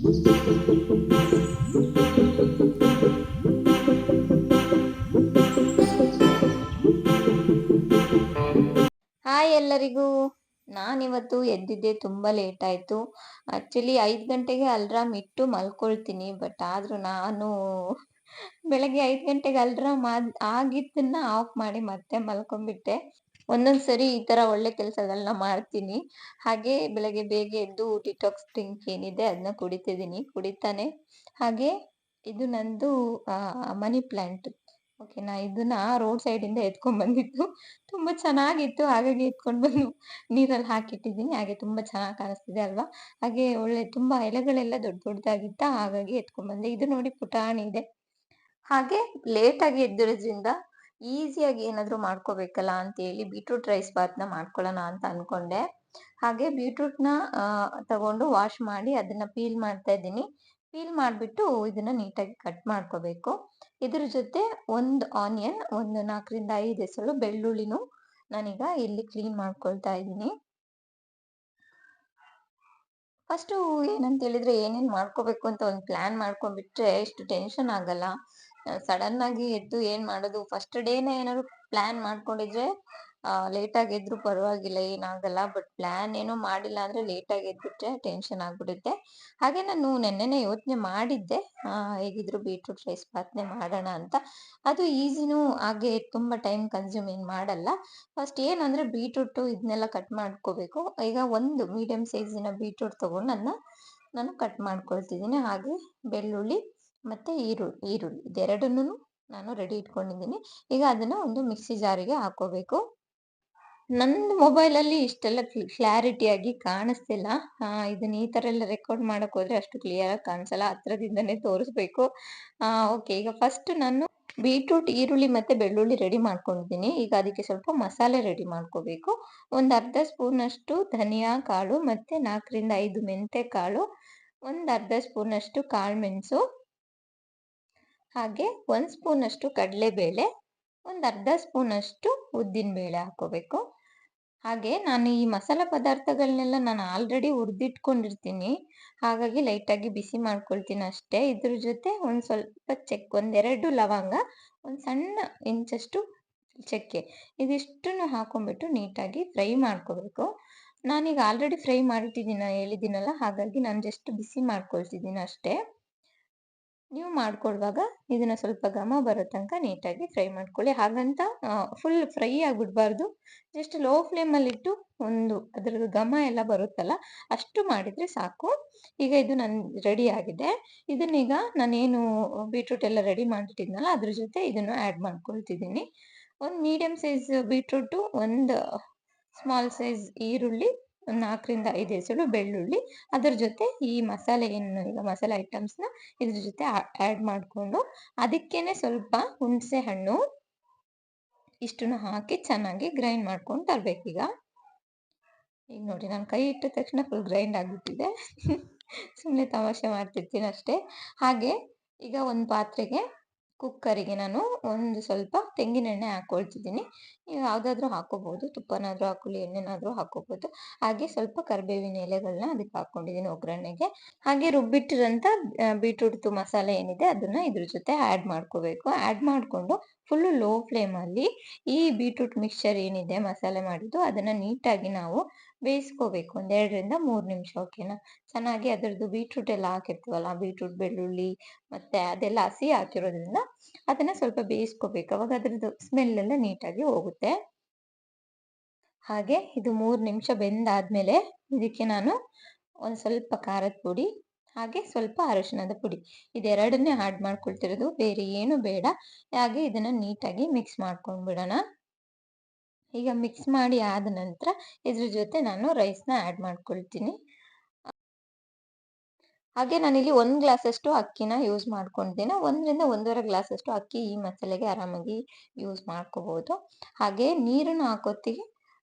Hi ಎಲ್ಲರಿಗೂ. ನಾನಿವತ್ತು ಎದ್ದಿದ್ದೆ ತುಂಬ ಲೇಟ್ ಆಯಿತು. ಆ್ಯಕ್ಚುಲಿ 5 ಗಂಟೆಗೆ ಅಲ್ರಾಮ್ ಇಟ್ಟು ಮಲ್ಕೊಳ್ತೀನಿ. ಬಟ್ ಆದರೂ ನಾನು ಬೆಳಗ್ಗೆ 5 ಗಂಟೆಗೆ ಅಲ್ರಾಮ್ ಆಗಿದ್ದನ್ನ ಆಫ್ ಮಾಡಿ ಮತ್ತೆ ಮಲ್ಕೊಂಡ್ಬಿಟ್ಟೆ. ಒಂದೊಂದು ಸರಿ ಈ ಥರ ಒಳ್ಳೆ ಕೆಲಸಗಳನ್ನ ಮಾಡ್ತೀನಿ. ಹಾಗೆ ಬೆಳಗ್ಗೆ ಬೇಗ ಎದ್ದು ಡಿಟಾಕ್ಸ್ ಡ್ರಿಂಕ್ ಏನಿದೆ ಅದನ್ನ ಕುಡಿತಿದ್ದೀನಿ. ಕುಡಿತಾನೆ ಹಾಗೆ ಇದು ನಂದು ಮನಿ ಪ್ಲಾಂಟ್. ಓಕೆನಾ. ಇದನ್ನ ರೋಡ್ ಸೈಡಿಂದ ಎತ್ಕೊಂಡ್ ಬಂದಿದ್ದು. ತುಂಬಾ ಚೆನ್ನಾಗಿತ್ತು. ಹಾಗಾಗಿ ಎತ್ಕೊಂಡ್ ಬಂದು ನೀರಲ್ಲಿ ಹಾಕಿಟ್ಟಿದ್ದೀನಿ. ಹಾಗೆ ತುಂಬಾ ಚೆನ್ನಾಗಿ ಕಾಣಿಸ್ತಿದೆ ಅಲ್ವಾ? ಹಾಗೆ ಒಳ್ಳೆ ತುಂಬಾ ಎಲೆಗಳೆಲ್ಲ ದೊಡ್ಡ ದೊಡ್ಡದಾಗಿತ್ತ. ಹಾಗಾಗಿ ಎತ್ಕೊಂಡ್ ಬಂದೆ. ಇದು ನೋಡಿ ಪುಟಾಣಿ ಇದೆ. ಹಾಗೆ ಲೇಟಾಗಿ ಎದ್ದಿರೋದ್ರಿಂದ ಈಸಿಯಾಗಿ ಏನಾದ್ರು ಮಾಡ್ಕೋಬೇಕಲ್ಲ ಅಂತೇಳಿ ಬೀಟ್ರೂಟ್ ರೈಸ್ ಬಾತ್‌ನ ಮಾಡ್ಕೊಳ್ಳೋಣ ಅಂತ ಅನ್ಕೊಂಡೆ. ಹಾಗೆ ಬೀಟ್ರೂಟ್‌ನ ತಗೊಂಡು ವಾಶ್ ಮಾಡಿ ಅದನ್ನ ಪೀಲ್ ಮಾಡ್ತಾ ಇದ್ದೀನಿ. ಪೀಲ್ ಮಾಡ್ಬಿಟ್ಟು ಇದನ್ನ ನೀಟಾಗಿ ಕಟ್ ಮಾಡ್ಕೋಬೇಕು. ಇದ್ರ ಜೊತೆ 1 ಆನಿಯನ್, ಒಂದು 4 ರಿಂದ 5 ಎಸಳು ಬೆಳ್ಳುಳ್ಳಿನೂ ನಾನೀಗ ಇಲ್ಲಿ ಕ್ಲೀನ್ ಮಾಡ್ಕೊಳ್ತಾ ಇದ್ದೀನಿ. ಫಸ್ಟು ಏನಂತ ಹೇಳಿದ್ರೆ ಏನೇನ್ ಮಾಡ್ಕೋಬೇಕು ಅಂತ ಒಂದು ಪ್ಲಾನ್ ಮಾಡ್ಕೊಂಡ್ಬಿಟ್ರೆ ಇಷ್ಟು ಟೆನ್ಷನ್ ಆಗಲ್ಲ. ಸಡನ್ ಆಗಿ ಎದ್ದು ಏನ್ ಮಾಡೋದು, ಫಸ್ಟ್ ಡೇನೇ ಏನಾದ್ರು ಪ್ಲಾನ್ ಮಾಡ್ಕೊಂಡಿದ್ರೆ ಲೇಟಾಗಿ ಎದ್ರು ಪರವಾಗಿಲ್ಲ, ಏನಾಗಲ್ಲ. ಬಟ್ ಪ್ಲಾನ್ ಏನೂ ಮಾಡಿಲ್ಲ ಅಂದ್ರೆ ಲೇಟಾಗಿ ಎದ್ಬಿಟ್ರೆ ಟೆನ್ಷನ್ ಆಗ್ಬಿಡುತ್ತೆ. ಹಾಗೆ ನಾನು ನೆನ್ನೆನೇ ಯೋಚನೆ ಮಾಡಿದ್ದೆ, ಹೇಗಿದ್ರು ಬೀಟ್ರೂಟ್ ರೈಸ್ ಬಾತ್‌ನೇ ಮಾಡೋಣ ಅಂತ. ಅದು ಈಸಿನೂ, ಹಾಗೆ ತುಂಬಾ ಟೈಮ್ ಕನ್ಸ್ಯೂಮ್ ಏನ್ ಮಾಡಲ್ಲ. ಫಸ್ಟ್ ಏನಂದ್ರೆ ಬೀಟ್ರೂಟು ಇದನ್ನೆಲ್ಲ ಕಟ್ ಮಾಡ್ಕೋಬೇಕು. ಈಗ ಒಂದು ಮೀಡಿಯಂ ಸೈಜಿನ ಬೀಟ್ರೂಟ್ ತಗೊಂಡು ನಾನು ಕಟ್ ಮಾಡ್ಕೊಳ್ತಿದ್ದೀನಿ. ಹಾಗೆ ಬೆಳ್ಳುಳ್ಳಿ ಮತ್ತೆ ಈರುಳ್ಳಿ ಇದೆರಡನ್ನೂ ನಾನು ರೆಡಿ ಇಟ್ಕೊಂಡಿದ್ದೀನಿ. ಈಗ ಅದನ್ನ ಒಂದು ಮಿಕ್ಸಿ ಜಾರಿಗೆ ಹಾಕೋಬೇಕು. ನಂದು ಮೊಬೈಲಲ್ಲಿ ಇಷ್ಟೆಲ್ಲ ಕ್ಲಾರಿಟಿಯಾಗಿ ಕಾಣಿಸ್ತಿಲ್ಲ. ಇದನ್ನ ಈ ತರ ಎಲ್ಲ ರೆಕಾರ್ಡ್ ಮಾಡಕ್ ಹೋದ್ರೆ ಅಷ್ಟು ಕ್ಲಿಯರ್ ಆಗಿ ಕಾಣಿಸಲ್ಲ. ಹತ್ರದಿಂದನೇ ತೋರಿಸ್ಬೇಕು. ಓಕೆ. ಈಗ ಫಸ್ಟ್ ನಾನು ಬೀಟ್ರೂಟ್, ಈರುಳ್ಳಿ ಮತ್ತೆ ಬೆಳ್ಳುಳ್ಳಿ ರೆಡಿ ಮಾಡ್ಕೊಂಡಿದ್ದೀನಿ. ಈಗ ಅದಕ್ಕೆ ಸ್ವಲ್ಪ ಮಸಾಲೆ ರೆಡಿ ಮಾಡ್ಕೋಬೇಕು. ಒಂದು ಅರ್ಧ ಸ್ಪೂನಷ್ಟು ಧನಿಯಾ ಕಾಳು, ಮತ್ತೆ 4 ರಿಂದ 5 ಮೆಂತೆ ಕಾಳು, ಒಂದು ಅರ್ಧ ಸ್ಪೂನಷ್ಟು ಕಾಳುಮೆಣಸು, ಹಾಗೆ 1 ಸ್ಪೂನಷ್ಟು ಕಡಲೆಬೇಳೆ, ಒಂದು ಅರ್ಧ ಸ್ಪೂನಷ್ಟು ಉದ್ದಿನ ಬೇಳೆ ಹಾಕೋಬೇಕು. ಹಾಗೆ ನಾನು ಈ ಮಸಾಲಾ ಪದಾರ್ಥಗಳನ್ನೆಲ್ಲ ನಾನು ಆಲ್ರೆಡಿ ಹುರಿದಿಟ್ಕೊಂಡಿರ್ತೀನಿ. ಹಾಗಾಗಿ ಲೈಟಾಗಿ ಬಿಸಿ ಮಾಡ್ಕೊಳ್ತೀನಿ ಅಷ್ಟೇ. ಇದ್ರ ಜೊತೆ ಒಂದು ಸ್ವಲ್ಪ ಒಂದೆರಡು ಲವಂಗ, ಒಂದು ಸಣ್ಣ ಇಂಚಷ್ಟು ಚಕ್ಕೆ, ಇದಿಷ್ಟನ್ನು ಹಾಕೊಂಡ್ಬಿಟ್ಟು ನೀಟಾಗಿ ಫ್ರೈ ಮಾಡ್ಕೋಬೇಕು. ನಾನೀಗ ಆಲ್ರೆಡಿ ಫ್ರೈ ಮಾಡಿಟ್ಟಿದ್ದೀನಿ, ಹೇಳಿದ್ದೀನಲ್ಲ. ಹಾಗಾಗಿ ನಾನು ಜಸ್ಟ್ ಬಿಸಿ ಮಾಡ್ಕೊಳ್ತಿದ್ದೀನಿ ಅಷ್ಟೇ. ನೀವು ಮಾಡ್ಕೊಳ್ಳುವಾಗ ಇದನ್ನ ಸ್ವಲ್ಪ ಘಮ ಬರೋ ತನಕ ನೀಟಾಗಿ ಫ್ರೈ ಮಾಡ್ಕೊಳ್ಳಿ. ಹಾಗಂತ ಫುಲ್ ಫ್ರೈ ಆಗ್ಬಿಡ್ಬಾರ್ದು. ಜಸ್ಟ್ ಲೋ ಫ್ಲೇಮಲ್ಲಿಟ್ಟು ಅದ್ರದ್ದು ಘಮ ಎಲ್ಲ ಬರುತ್ತಲ್ಲ, ಅಷ್ಟು ಮಾಡಿದ್ರೆ ಸಾಕು. ಈಗ ಇದು ರೆಡಿ ಆಗಿದೆ. ಇದನ್ನೀಗ ನಾನೇನು ಬೀಟ್ರೂಟ್ ಎಲ್ಲ ರೆಡಿ ಮಾಡಿಟ್ಟಿದ್ನಲ್ಲ ಅದ್ರ ಜೊತೆ ಇದನ್ನು ಆ್ಯಡ್ ಮಾಡ್ಕೊಳ್ತಿದ್ದೀನಿ. ಒಂದು ಮೀಡಿಯಂ ಸೈಜ್ ಬೀಟ್ರೂಟು, ಒಂದು ಸ್ಮಾಲ್ ಸೈಜ್ ಈರುಳ್ಳಿ, 4 ರಿಂದ 5 ಎಸಳು ಬೆಳ್ಳುಳ್ಳಿ, ಅದರ ಜೊತೆ ಈ ಮಸಾಲೆ ಈಗ ಮಸಾಲೆ ಐಟಮ್ಸ್ನ ಇದ್ರ ಜೊತೆ ಆ್ಯಡ್ ಮಾಡಿಕೊಂಡು ಅದಕ್ಕೇನೆ ಸ್ವಲ್ಪ ಹುಣಸೆ ಹಣ್ಣು ಇಷ್ಟನ್ನು ಹಾಕಿ ಚೆನ್ನಾಗಿ ಗ್ರೈಂಡ್ ಮಾಡ್ಕೊಂಡು ತರಬೇಕೀಗ. ಈಗ ನೋಡಿ, ನಾನು ಕೈ ಇಟ್ಟ ತಕ್ಷಣ ಫುಲ್ ಗ್ರೈಂಡ್ ಆಗಿಬಿಟ್ಟಿದೆ. ಸುಮ್ಮನೆ ತಮಾಷೆ ಮಾಡ್ತಿರ್ತೀನಿ ಅಷ್ಟೇ. ಹಾಗೆ ಈಗ ಒಂದು ಪಾತ್ರೆಗೆ, ಕುಕ್ಕರಿಗೆ ನಾನು ಒಂದು ಸ್ವಲ್ಪ ತೆಂಗಿನೆಣ್ಣೆ ಹಾಕೊಳ್ತಿದ್ದೀನಿ. ನೀವು ಯಾವುದಾದ್ರೂ ಹಾಕೋಬಹುದು, ತುಪ್ಪನಾದ್ರೂ ಹಾಕೊಳ್ಳಿ, ಎಣ್ಣೆನಾದ್ರೂ ಹಾಕೋಬಹುದು. ಹಾಗೆ ಸ್ವಲ್ಪ ಕರಿಬೇವಿನ ಎಲೆಗಳನ್ನ ಅದಕ್ಕೆ ಹಾಕೊಂಡಿದ್ದೀನಿ ಒಗ್ಗರಣೆಗೆ. ಹಾಗೆ ರುಬ್ಬಿಟ್ಟಿರೋಂಥ ಬೀಟ್ರೂಟ್ದು ಮಸಾಲೆ ಏನಿದೆ ಅದನ್ನ ಇದ್ರ ಜೊತೆ ಆ್ಯಡ್ ಮಾಡ್ಕೋಬೇಕು. ಆ್ಯಡ್ ಮಾಡಿಕೊಂಡು ಫುಲ್ಲು ಲೋ ಫ್ಲೇಮಲ್ಲಿ ಈ ಬೀಟ್ರೂಟ್ ಮಿಕ್ಸ್ಚರ್ ಏನಿದೆ ಮಸಾಲೆ ಮಾಡಿದ್ದು ಅದನ್ನ ನೀಟಾಗಿ ನಾವು ಬೇಯಿಸ್ಕೋಬೇಕು. 1 2 ರಿಂದ 3 ನಿಮಿಷ. ಓಕೆನಾ. ಚೆನ್ನಾಗಿ ಅದರದ್ದು ಬೀಟ್ರೂಟ್ ಎಲ್ಲ ಹಾಕಿರ್ತೀವಲ್ಲ, ಬೀಟ್ರೂಟ್, ಬೆಳ್ಳುಳ್ಳಿ ಮತ್ತೆ ಅದೆಲ್ಲ ಹಸಿ ಹಾಕಿರೋದ್ರಿಂದ ಅದನ್ನ ಸ್ವಲ್ಪ ಬೇಯಿಸ್ಕೋಬೇಕು. ಅವಾಗ ಅದ್ರದ್ದು ಸ್ಮೆಲ್ ಎಲ್ಲ ನೀಟಾಗಿ ಹೋಗುತ್ತೆ. ಹಾಗೆ ಇದು 3 ನಿಮಿಷ ಬೆಂದಾದ್ಮೇಲೆ ಇದಕ್ಕೆ ನಾನು ಒಂದು ಸ್ವಲ್ಪ ಖಾರದ ಪುಡಿ, ಹಾಗೆ ಸ್ವಲ್ಪ ಅರಿಶಿಣದ ಪುಡಿ, ಇದೆರಡನ್ನೇ ಆ್ಯಡ್ ಮಾಡ್ಕೊಳ್ತಿರೋದು, ಬೇರೆ ಏನು ಬೇಡ. ಹಾಗೆ ಇದನ್ನ ನೀಟಾಗಿ ಮಿಕ್ಸ್ ಮಾಡ್ಕೊಂಡ್ಬಿಡೋಣ. ಈಗ ಮಿಕ್ಸ್ ಮಾಡಿ ಆದ ನಂತರ ಇದ್ರ ಜೊತೆ ನಾನು ರೈಸ್ನ ಆ್ಯಡ್ ಮಾಡ್ಕೊಳ್ತೀನಿ. ಹಾಗೆ ನಾನಿಲ್ಲಿ 1 ಗ್ಲಾಸಷ್ಟು ಅಕ್ಕಿನ ಯೂಸ್ ಮಾಡ್ಕೊಂಡಿದ್ದೀನಿ. 1 ರಿಂದ 1.5 ಗ್ಲಾಸಷ್ಟು ಅಕ್ಕಿ ಈ ಮಸಾಲೆಗೆ ಆರಾಮಾಗಿ ಯೂಸ್ ಮಾಡ್ಕೋಬಹುದು. ಹಾಗೆ ನೀರನ್ನು ಹಾಕೋತ್ತಿಗೆ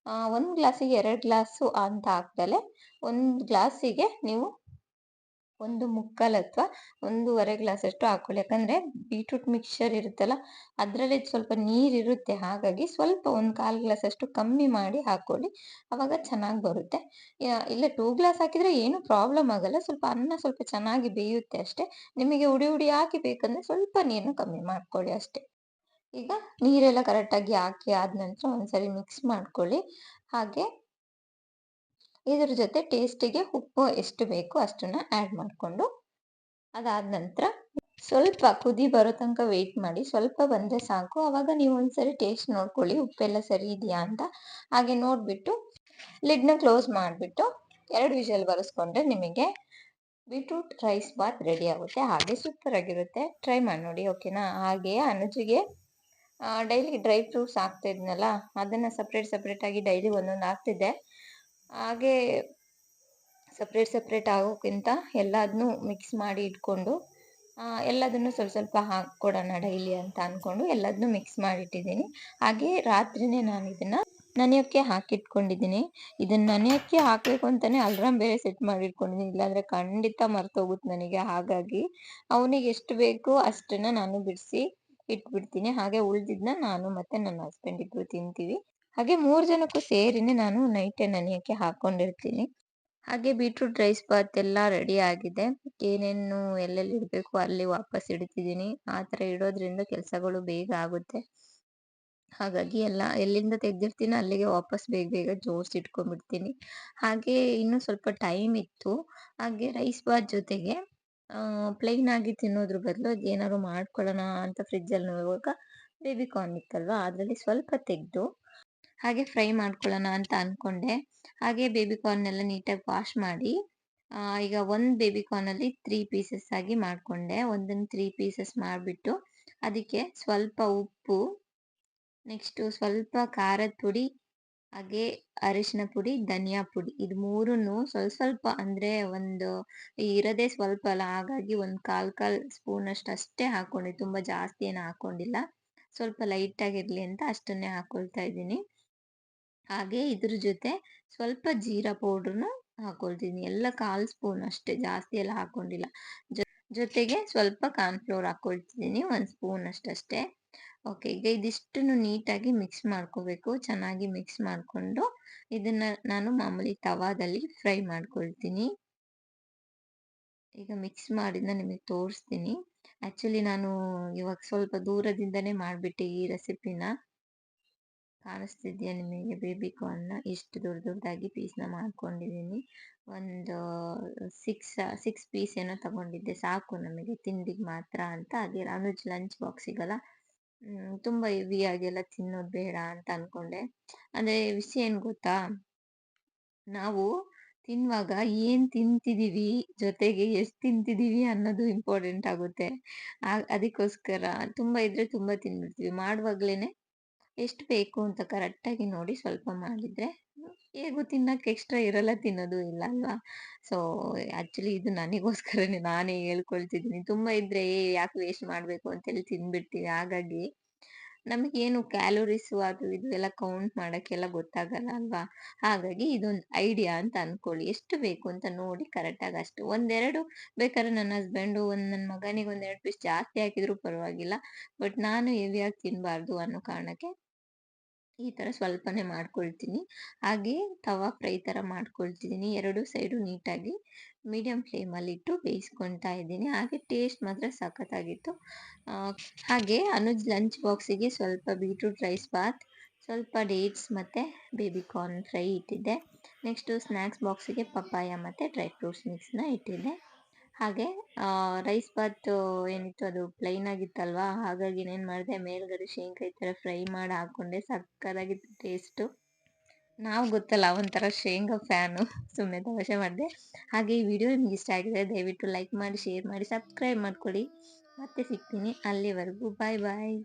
1 ಗ್ಲಾಸಿಗೆ 2 ಗ್ಲಾಸು ಅಂತ ಹಾಕ್ದಲೆ 1 ಗ್ಲಾಸಿಗೆ ನೀವು ಒಂದು ಮುಕ್ಕಾಲು ಅಥವಾ 1/2 ಗ್ಲಾಸಷ್ಟು ಹಾಕೊಳ್ಳಿ. ಯಾಕಂದ್ರೆ ಬೀಟ್ರೂಟ್ ಮಿಕ್ಸ್ಚರ್ ಇರುತ್ತಲ್ಲ, ಅದ್ರಲ್ಲಿ ಸ್ವಲ್ಪ ನೀರಿರುತ್ತೆ. ಹಾಗಾಗಿ ಸ್ವಲ್ಪ 1/4 ಗ್ಲಾಸಷ್ಟು ಕಮ್ಮಿ ಮಾಡಿ ಹಾಕೊಳ್ಳಿ. ಅವಾಗ ಚೆನ್ನಾಗಿ ಬರುತ್ತೆ. ಇಲ್ಲ 2 ಗ್ಲಾಸ್ ಹಾಕಿದ್ರೆ ಏನು ಪ್ರಾಬ್ಲಮ್ ಆಗಲ್ಲ. ಸ್ವಲ್ಪ ಅನ್ನ ಸ್ವಲ್ಪ ಚೆನ್ನಾಗಿ ಬೇಯುತ್ತೆ ಅಷ್ಟೇ. ನಿಮಗೆ ಹುಡಿ ಬೇಕಂದ್ರೆ ಸ್ವಲ್ಪ ನೀರನ್ನ ಕಮ್ಮಿ ಮಾಡ್ಕೊಳ್ಳಿ ಅಷ್ಟೇ. ಈಗ ನೀರೆಲ್ಲ ಕರೆಕ್ಟಾಗಿ ಹಾಕಿ ಆದ ನಂತರ ಒಂದ್ಸರಿ ಮಿಕ್ಸ್ ಮಾಡ್ಕೊಳ್ಳಿ. ಹಾಗೆ ಇದ್ರ ಜೊತೆ ಟೇಸ್ಟಿಗೆ ಉಪ್ಪು ಎಷ್ಟು ಬೇಕೋ ಅಷ್ಟನ್ನ ಆಡ್ ಮಾಡ್ಕೊಂಡು, ಅದಾದ ನಂತರ ಸ್ವಲ್ಪ ಕುದಿ ಬರೋ ತನಕ ವೇಟ್ ಮಾಡಿ. ಸ್ವಲ್ಪ ಬಂದ್ರೆ ಸಾಕು. ಅವಾಗ ನೀವು ಒಂದ್ಸರಿ ಟೇಸ್ಟ್ ನೋಡ್ಕೊಳ್ಳಿ ಉಪ್ಪೆಲ್ಲ ಸರಿ ಇದೆಯಾ ಅಂತ. ಹಾಗೆ ನೋಡ್ಬಿಟ್ಟು ಲಿಡ್ನ ಕ್ಲೋಸ್ ಮಾಡಿಬಿಟ್ಟು 2 ವಿಷಲ್ ಬರೆಸ್ಕೊಂಡ್ರೆ ನಿಮಗೆ ಬೀಟ್ರೂಟ್ ರೈಸ್ ಬಾತ್ ರೆಡಿ ಆಗುತ್ತೆ. ಹಾಗೆ ಸೂಪರ್ ಆಗಿರುತ್ತೆ. ಟ್ರೈ ಮಾಡಿ ನೋಡಿ, ಓಕೆನಾ? ಹಾಗೆ ಅನುಜಿಗೆ ಡೈಲಿ ಡ್ರೈ ಫ್ರೂಟ್ಸ್ ಹಾಕ್ತಾ ಇದ್ನಲ್ಲ, ಅದನ್ನ ಸಪ್ರೇಟ್ ಆಗಿ ಡೈಲಿ ಒಂದೊಂದು ಹಾಕ್ತಿದ್ದೆ. ಹಾಗೆ ಸಪ್ರೇಟ್ ಆಗೋಕ್ಕಿಂತ ಎಲ್ಲದನ್ನೂ ಮಿಕ್ಸ್ ಮಾಡಿ ಇಟ್ಕೊಂಡು ಎಲ್ಲದನ್ನು ಸ್ವಲ್ಪ ಹಾಕ್ಕೊಡೋಣ ಡೈಲಿ ಅಂತ ಅಂದ್ಕೊಂಡು ಎಲ್ಲದನ್ನೂ ಮಿಕ್ಸ್ ಮಾಡಿಟ್ಟಿದ್ದೀನಿ. ಹಾಗೆ ರಾತ್ರಿನೇ ನಾನು ಇದನ್ನು ನೆನೆಯೋಕ್ಕೆ ಹಾಕಿಟ್ಕೊಂಡಿದ್ದೀನಿ. ಇದನ್ನು ನೆನೆಯೋಕ್ಕೆ ಹಾಕಬೇಕು ಅಂತಲೇ ಅಲ್ರಾಮ್ ಬೇರೆ ಸೆಟ್ ಮಾಡಿಟ್ಕೊಂಡಿದ್ದೀನಿ. ಇಲ್ಲಾಂದರೆ ಖಂಡಿತ ಮರ್ತೋಗುತ್ತೆ ನನಗೆ. ಹಾಗಾಗಿ ಅವನಿಗೆ ಎಷ್ಟು ಬೇಕೋ ಅಷ್ಟನ್ನು ನಾನು ಬಿಡಿಸಿ ಇಟ್ಬಿಡ್ತೀನಿ. ಹಾಗೆ ಉಳಿದಿದ್ದನ್ನ ನಾನು ಮತ್ತು ನನ್ನ ಹಸ್ಬೆಂಡ್ ಇಬ್ಬರು ತಿಂತೀವಿ. ಹಾಗೆ 3 ಜನಕ್ಕೂ ಸೇರಿನೇ ನಾನು ನೈಟೇ ನೆನೆಯೋಕ್ಕೆ ಹಾಕ್ಕೊಂಡಿರ್ತೀನಿ. ಹಾಗೆ ಬೀಟ್ರೂಟ್ ರೈಸ್ ಬಾತ್ ಎಲ್ಲ ರೆಡಿ ಆಗಿದೆ. ಏನೇನು ಎಲ್ಲೆಲ್ಲಿ ಇಡಬೇಕು ಅಲ್ಲಿ ವಾಪಸ್ ಇಡ್ತಿದ್ದೀನಿ. ಆ ಥರ ಇಡೋದ್ರಿಂದ ಕೆಲಸಗಳು ಬೇಗ ಆಗುತ್ತೆ. ಹಾಗಾಗಿ ಎಲ್ಲ ಎಲ್ಲಿಂದ ತೆಗ್ದಿರ್ತೀನೋ ಅಲ್ಲಿಗೆ ವಾಪಸ್ ಬೇಗ ಜೋಡಿಸಿ ಇಟ್ಕೊಂಡ್ಬಿಡ್ತೀನಿ. ಹಾಗೆ ಇನ್ನೂ ಸ್ವಲ್ಪ ಟೈಮ್ ಇತ್ತು. ಹಾಗೆ ರೈಸ್ ಬಾತ್ ಜೊತೆಗೆ ಪ್ಲೈನ್ ಆಗಿ ತಿನ್ನೋದ್ರ ಬದಲು ಏನಾದ್ರು ಮಾಡ್ಕೊಳ್ಳೋಣ ಅಂತ ಫ್ರಿಜ್ಜಲ್ಲಿ ನೋಡುವಾಗ ಬೇಬಿ ಕಾರ್ನ್ ಇತ್ತಲ್ವಾ, ಅದರಲ್ಲಿ ಸ್ವಲ್ಪ ತೆಗೆದು ಹಾಗೆ ಫ್ರೈ ಮಾಡ್ಕೊಳ್ಳೋಣ ಅಂತ ಅಂದ್ಕೊಂಡೆ. ಹಾಗೆ ಬೇಬಿ ಕಾರ್ನೆಲ್ಲ ನೀಟಾಗಿ ವಾಶ್ ಮಾಡಿ ಈಗ ಒಂದು ಬೇಬಿ ಕಾರ್ನಲ್ಲಿ 3 ಪೀಸಸ್ ಆಗಿ ಮಾಡಿಕೊಂಡೆ. ಒಂದನ್ನು 3 ಪೀಸಸ್ ಮಾಡಿಬಿಟ್ಟು ಅದಕ್ಕೆ ಸ್ವಲ್ಪ ಉಪ್ಪು, ನೆಕ್ಸ್ಟು ಸ್ವಲ್ಪ ಖಾರದ ಪುಡಿ, ಹಾಗೆ ಅರಿಶಿನ ಪುಡಿ, ಧನಿಯಾ ಪುಡಿ, ಇದು ಮೂರನ್ನು ಸ್ವಲ್ಪ ಅಂದರೆ ಒಂದು ಇರೋದೇ ಸ್ವಲ್ಪ ಅಲ್ಲ, ಹಾಗಾಗಿ ಒಂದು ಕಾಲು ಸ್ಪೂನಷ್ಟು ಅಷ್ಟೇ ಹಾಕ್ಕೊಂಡೆ. ತುಂಬ ಜಾಸ್ತಿ ಏನು ಹಾಕ್ಕೊಂಡಿಲ್ಲ. ಸ್ವಲ್ಪ ಲೈಟಾಗಿರಲಿ ಅಂತ ಅಷ್ಟನ್ನೇ ಹಾಕ್ಕೊಳ್ತಾ ಇದ್ದೀನಿ. ಹಾಗೆ ಇದ್ರ ಜೊತೆ ಸ್ವಲ್ಪ ಜೀರಾ ಪೌಡ್ರನ್ನ ಹಾಕೊಳ್ತೀನಿ. ಎಲ್ಲ 1/4 ಸ್ಪೂನ್ ಅಷ್ಟೇ, ಜಾಸ್ತಿ ಎಲ್ಲ ಹಾಕ್ಕೊಂಡಿಲ್ಲ. ಜೊತೆಗೆ ಸ್ವಲ್ಪ ಕಾರ್ನ್ಫ್ಲೋರ್ ಹಾಕ್ಕೊಳ್ತಿದ್ದೀನಿ, 1 ಸ್ಪೂನ್ ಅಷ್ಟೇ. ಓಕೆ, ಈಗ ಇದಿಷ್ಟನ್ನು ನೀಟಾಗಿ ಮಿಕ್ಸ್ ಮಾಡ್ಕೋಬೇಕು. ಚೆನ್ನಾಗಿ ಮಿಕ್ಸ್ ಮಾಡಿಕೊಂಡು ಇದನ್ನ ನಾನು ಮಾಮೂಲಿ ತವಾದಲ್ಲಿ ಫ್ರೈ ಮಾಡ್ಕೊಳ್ತೀನಿ. ಈಗ ಮಿಕ್ಸ್ ಮಾಡಿದ್ನ ನಿಮಗೆ ತೋರಿಸ್ತೀನಿ. ಆ್ಯಕ್ಚುಲಿ ನಾನು ಇವಾಗ ಸ್ವಲ್ಪ ದೂರದಿಂದನೇ ಮಾಡಿಬಿಟ್ಟೆ ಈ ರೆಸಿಪಿನ. ಕಾಣಿಸ್ತಿದ್ಯಾ ನಿಮಗೆ? ಬೇಬಿ ಕಾರ್ನ್ನ ಇಷ್ಟು ದೊಡ್ಡದಾಗಿ ಪೀಸ್ನ ಮಾಡ್ಕೊಂಡಿದ್ದೀನಿ. ಒಂದು 6 ಪೀಸ್ ಏನೋ ತಗೊಂಡಿದ್ದೆ, ಸಾಕು ನಮಗೆ ತಿಂಡಿಗೆ ಮಾತ್ರ ಅಂತ. ಹಾಗೆ ಅನುಜ್ ಲಂಚ್ ಬಾಕ್ಸಿಗಲ್ಲ, ತುಂಬ ಹೆವಿಯಾಗೆಲ್ಲ ತಿನ್ನೋದು ಬೇಡ ಅಂತ ಅಂದ್ಕೊಂಡೆ. ಅಂದರೆ ವಿಷಯ ಏನು ಗೊತ್ತಾ, ನಾವು ತಿನ್ನುವಾಗ ಏನು ತಿಂತಿದ್ದೀವಿ, ಜೊತೆಗೆ ಎಷ್ಟು ತಿಂತಿದ್ದೀವಿ ಅನ್ನೋದು ಇಂಪಾರ್ಟೆಂಟ್ ಆಗುತ್ತೆ. ಅದಕ್ಕೋಸ್ಕರ ತುಂಬ ಇದ್ದರೆ ತುಂಬ ತಿಂದ್ಬಿಡ್ತೀವಿ. ಮಾಡುವಾಗಲೇ ಎಷ್ಟು ಬೇಕು ಅಂತ ಕರೆಕ್ಟಾಗಿ ನೋಡಿ ಸ್ವಲ್ಪ ಮಾಡಿದರೆ ಹೇಗೂ ತಿನ್ನೋಕ್ಕೆ ಎಕ್ಸ್ಟ್ರಾ ಇರಲ್ಲ, ತಿನ್ನೋದು ಇಲ್ಲ ಅಲ್ವಾ? ಸೊ ಆ್ಯಕ್ಚುಲಿ ಇದು ನನಗೋಸ್ಕರನೇ ನಾನೇ ಹೇಳ್ಕೊಳ್ತಿದ್ದೀನಿ. ತುಂಬ ಇದ್ದರೆ ಯಾಕೆ ವೇಸ್ಟ್ ಮಾಡಬೇಕು ಅಂತೇಳಿ ತಿಂದ್ಬಿಡ್ತೀವಿ. ಹಾಗಾಗಿ ನಮಗೇನು ಕ್ಯಾಲೋರೀಸು ಅದು ಇದು ಎಲ್ಲ ಕೌಂಟ್ ಮಾಡೋಕ್ಕೆಲ್ಲ ಗೊತ್ತಾಗಲ್ಲ ಅಲ್ವಾ? ಹಾಗಾಗಿ ಇದೊಂದು ಐಡಿಯಾ ಅಂತ ಅಂದ್ಕೊಳ್ಳಿ. ಎಷ್ಟು ಬೇಕು ಅಂತ ನೋಡಿ ಕರೆಕ್ಟಾಗಿ ಅಷ್ಟು. ಒಂದೆರಡು ಬೇಕಾದ್ರೆ ನನ್ನ ಹಸ್ಬೆಂಡು, ನನ್ನ ಮಗನಿಗೆ 1-2 ಪೀಸ್ ಜಾಸ್ತಿ ಹಾಕಿದರೂ ಪರವಾಗಿಲ್ಲ. ಬಟ್ ನಾನು ಹೆವಿಯಾಗಿ ತಿನ್ನಬಾರ್ದು ಅನ್ನೋ ಕಾರಣಕ್ಕೆ ಈ ಥರ ಸ್ವಲ್ಪನೇ ಮಾಡ್ಕೊಳ್ತೀನಿ. ಹಾಗೆ ತವಾ ಫ್ರೈ ಥರ ಮಾಡ್ಕೊಳ್ತಿದ್ದೀನಿ. 2 ಸೈಡು ನೀಟಾಗಿ ಮೀಡಿಯಮ್ ಫ್ಲೇಮಲ್ಲಿಟ್ಟು ಬೇಯಿಸ್ಕೊಳ್ತಾ ಇದ್ದೀನಿ. ಹಾಗೆ ಟೇಸ್ಟ್ ಮಾತ್ರ ಸಖತ್ತಾಗಿತ್ತು. ಹಾಗೆ ಅನುಜ್ ಲಂಚ್ ಬಾಕ್ಸಿಗೆ ಸ್ವಲ್ಪ ಬೀಟ್ರೂಟ್ ರೈಸ್ ಬಾತ್, ಸ್ವಲ್ಪ ಡೇಟ್ಸ್ ಮತ್ತು ಬೇಬಿ ಕಾರ್ನ್ ಫ್ರೈ ಇಟ್ಟಿದ್ದೆ. ನೆಕ್ಸ್ಟು ಸ್ನ್ಯಾಕ್ಸ್ ಬಾಕ್ಸಿಗೆ ಪಪ್ಪಾಯ ಮತ್ತು ಡ್ರೈ ಫ್ರೂಟ್ಸ್ ಮಿಕ್ಸ್ನ ಇಟ್ಟಿದ್ದೆ. ಹಾಗೆ ರೈಸ್ ಬಾತ್ ಏನಿತ್ತು ಅದು ಪ್ಲೈನ್ ಆಗಿತ್ತಲ್ವಾ, ಹಾಗಾಗಿ ಇನ್ನೇನು ಮಾಡಿದೆ, ಮೇಲ್ಗಡೆ ಶೇಂಗಾ ಈ ಥರ ಫ್ರೈ ಮಾಡಿ ಹಾಕ್ಕೊಂಡೆ. ಸಕ್ಕತ್ತಾಗಿತ್ತು ಟೇಸ್ಟು. ನಾವು ಗೊತ್ತಲ್ಲ ಒಂಥರ ಶೇಂಗಾ ಫ್ಯಾನು, ಸುಮ್ಮನೆ ತಮಾಷೆ ಮಾಡಿದೆ. ಹಾಗೆ ಈ ವಿಡಿಯೋ ನಿಮ್ಗೆ ಇಷ್ಟ ಆಗಿದೆ ದಯವಿಟ್ಟು ಲೈಕ್ ಮಾಡಿ, ಶೇರ್ ಮಾಡಿ, ಸಬ್ಸ್ಕ್ರೈಬ್ ಮಾಡ್ಕೊಳ್ಳಿ. ಮತ್ತೆ ಸಿಗ್ತೀನಿ. ಅಲ್ಲಿವರೆಗೂ ಬಾಯ್ ಬಾಯ್.